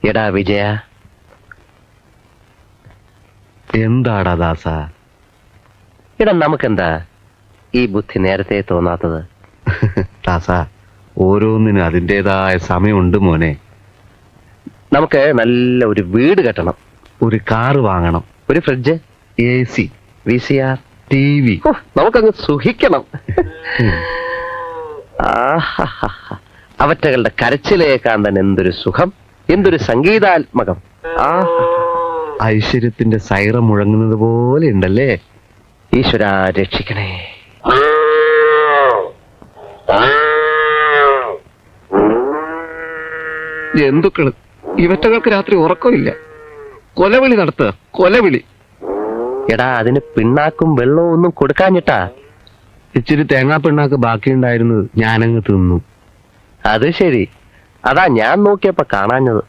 എടാ വിജയ, എന്താടാ ദാസ? എടാ നമുക്കെന്താ ഈ ബുദ്ധി നേരത്തെ തോന്നാത്തത്? ദാസ, ഓരോന്നിനും അതിൻ്റെതായ സമയമുണ്ട് മോനെ. നമുക്ക് നല്ല ഒരു വീട് കെട്ടണം, ഒരു കാറ് വാങ്ങണം, ഒരു ഫ്രിഡ്ജ്, AC, VCR, TV. നമുക്കങ്ങ് സുഖിക്കണം. അവറ്റകളുടെ കരച്ചിലേക്കാൻ തന്നെ എന്തൊരു സുഖം, എന്തൊരു സംഗീതാത്മകം. ഐശ്വര്യത്തിന്റെ സൈറം മുഴങ്ങുന്നത് പോലെ ഉണ്ടല്ലേ? ഈശ്വരാ രക്ഷിക്കണേ. ജന്തുക്കള്, ഇവറ്റകൾക്ക് രാത്രി ഉറക്കമില്ല. കൊലവിളി നടത്തുക, കൊലവിളി. എടാ അതിന് പിണ്ണാക്കും വെള്ളവും ഒന്നും കൊടുക്കാഞ്ഞിട്ടാ. ഇച്ചിരി തേങ്ങാ പിണ്ണാക്ക് ബാക്കിയുണ്ടായിരുന്നത് ഞാനങ്ങ് തിന്നു. അത് ശരി, അതാ ഞാൻ നോക്കിയപ്പോ കാണാഞ്ഞത്.